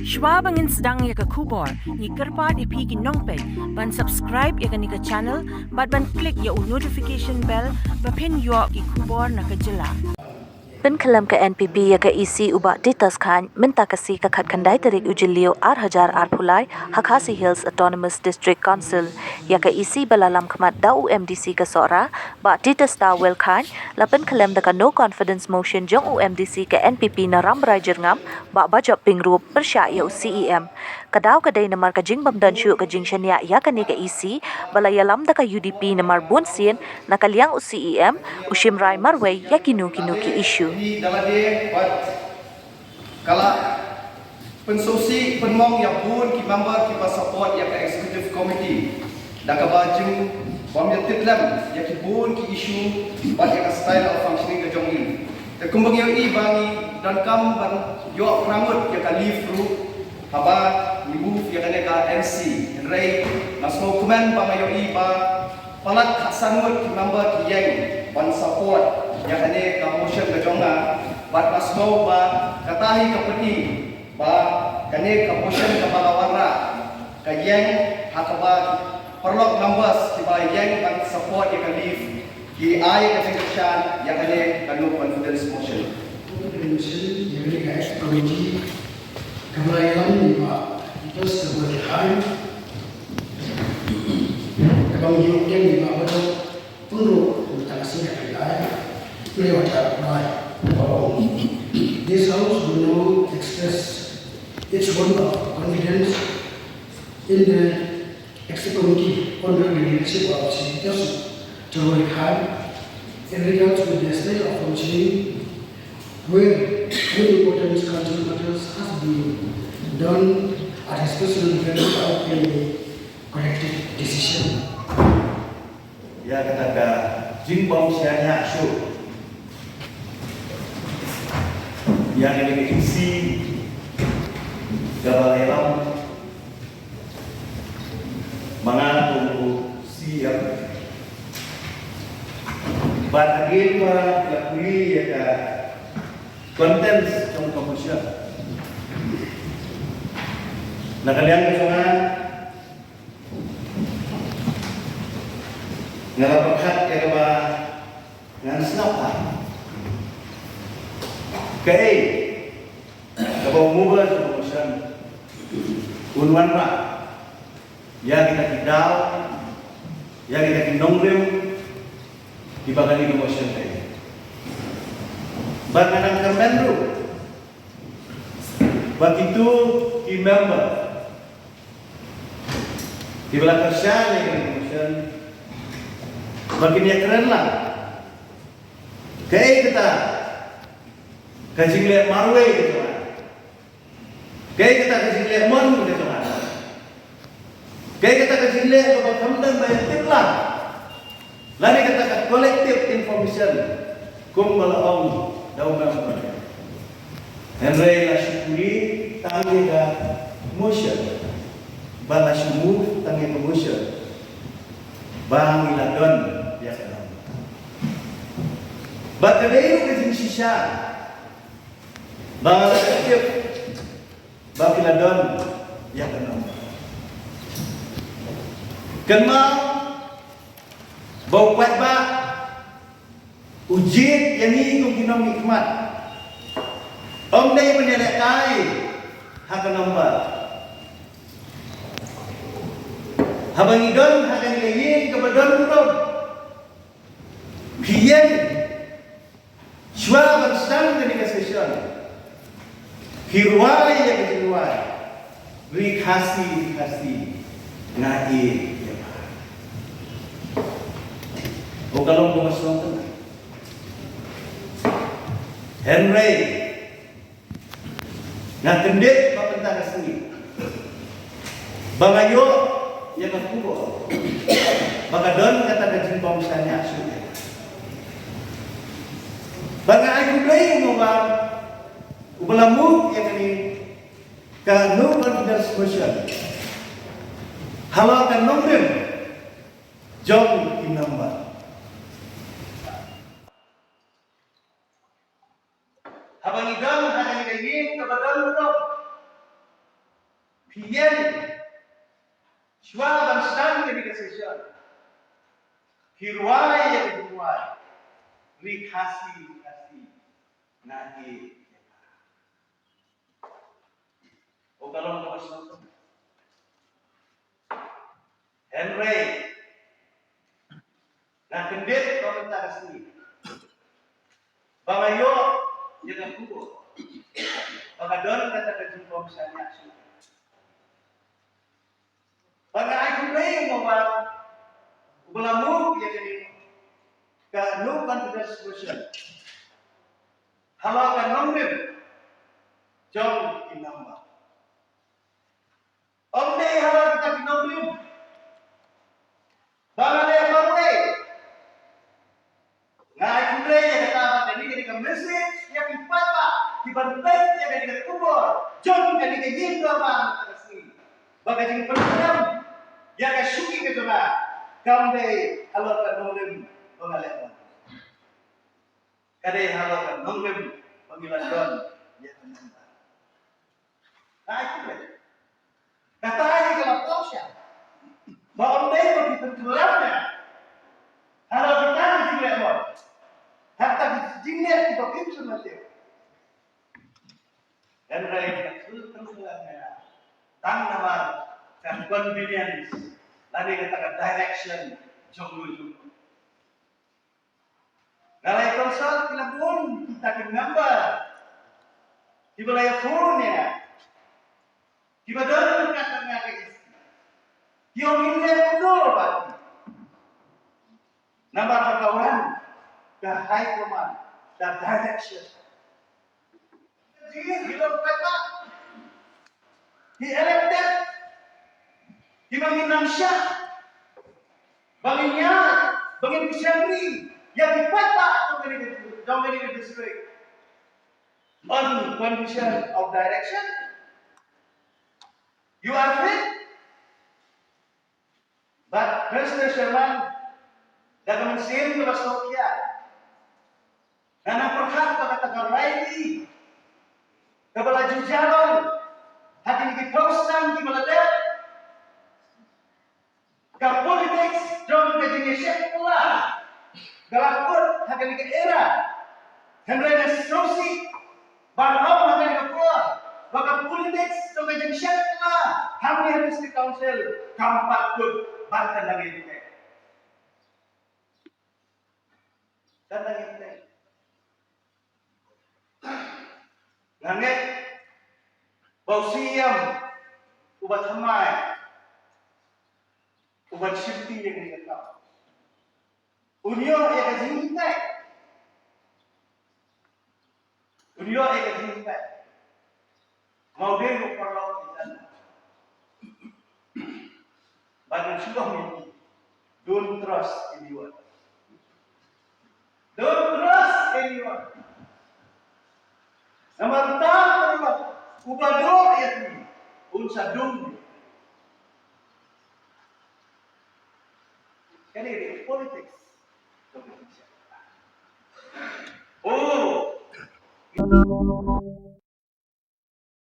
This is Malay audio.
Shwa bangin sedang ya ke kubor, ni kerpat ipi ki nongpet, ban subscribe ya ke ni ke channel, ban klik ya notification bell, pen yo ki kubor na ke jela. Pin kalam ke NPP ya ke isi ubah ditas khan minta kasi ka khat khandai tarik ujilio 8,000 pulai Hakasi Hills Autonomous District Council ya ke isi balalam khmat da UMDC ke sora ba ditas da wel khan lapin kalam da ka no confidence motion jong UMDC ke NPP na ramrai jerngam ba bajap pingrup persya ya CEM kadau kadai namar ka jing bamdan syu ka jing shania ya ke ni ke isi balayalam da ka UDP namar bunsien na kaliang CEM ushimrai marway ya kinu ki issue di dalam dia buat kalau pensosi penmong yang pun ki member ki support yang ke executive committee dan ke baju bom yang tetlam yang ki pun ki issue buat yang style of functioning ke jongi te kumbang yang i bangi dan kam ban yo pramut yang ka leave through haba move yang ke MC rai masmo komen bang yo i ba palat khasanut ki member ki yang ban support yang ini kamotion kejonga, bat masmo ba katahi kapeti ba kane kamotion kapalawarna kayeng hakaba perlok numbers kiba yang ban support yang live ki ai kesenggushan yang ini kanu confidence motion. Motion yang ini guys committee kemarin ba itu sebuah kabang yukeng di ba betul perlu tentang singkat wilayah. This house will now express its vote of confidence in the executive committee under the leadership of Senator Joel Khan in regards to the state of functioning where many important council matters have been done at a special event without any collective decision. Ya kata Jingbong Sianya Shu yang ini isi gabalelam mengandung siap bagian lakui ya konten trong komunikasi. Nah kalian kesangan ngalapakat ya ba ngan snapa. Kay kapag mubah sa promotion unwan pa ya kita kidal ya kita kinongrim di bagani promotion tayo ba't nanang karmendro ba't itu i-member di belakang siya na yung promotion ba't niya keren lang kaya kita kajingle marwe gitu kan. Kayak kita kajingle mon gitu kan. Kayak kita kajingle kalau kamdan bayar tiplah. Lalu kita kolektif information kum malaong daw member. Henry la syukuri tangi ga motion. Bala syumu tangi ga motion. Bang iladon ya kan. Bakadai kajing shisha. Bang aktif bagi ladon yang keenam. Kenal bau kuat ba ujit yang ni kung kinong hikmat. Om day menyelekai hak nombor. Habang idon hak nilayin kepadon urop. Kian Shwa berstang ke discussion. Hirwai yang hirwai, rikasi ngai ya pak. O kalau bumasong tu, Henry, nak kendit bapentang sendiri, bangayo yang aku bagadon kata dajin bom misalnya sudah, bangai aku beli umumam. Ubalamu yang ini kan no confidence motion. Halau kan nombor jom number. Habang idam akan ingin kepada Allah PM suara bangsa ini kesesian hirwai yang dibuat rikasi nagi kalau mau masuk Henry nah kendit komentar sini Bang Ayo jangan kubur Bang Adon kata kejumpa misalnya Bang Ayo Henry membuat Ubalamu ya jadi ke no confidence motion halakan nomor jom inamba Om deh halal kita kinomlim Bang ada yang baru Ngai kumre ya kata apa tadi jadi ke message ya kipapa dibantai ya jadi ke kubur jom jadi ke jindo bang resmi bang jadi perenam ya ke syuki ke jona kam deh halal kan nomlim mengalek kadai halal kan nomlim panggilan don ya menambah ngai kumre kata aja kalau tosya bahwa deh bagi tentulamnya halal kita juga mau hatta jinnya kita pintu nanti dan mereka itu tentulamnya tang nama dan convenience lalu katakan direction jauh nalai konsol kita pun kita gambar di wilayah phone-nya di badan katanya yang ini betul Pak nama kawan the high command the direction jadi hilang kata he elected di Banginan Syah Banginya Bangin Syahri yang dipata Dominic district on condition of direction you are fit but Mr. Sherman dalam mesin ke Bastokia Nana perhak kata Raili kepala Jujalon hati ini kausan di Malaysia ke politics jom ke jenis pula galakut hati ini ke era Henry Nesrosi barang hati ini ke pula baka politics jom ke jenis pula kami harus di council kampat kut bantan lagi ini dan lagi ini Nangit bau siam ubat hamai ubat syuting yang dikatakan unio yang kezintai mau dia perlu kita badan sudah mimpi don't trust anyone Nomor tahu ubah ya ni, unsa dong. Kan ini politics. Oh.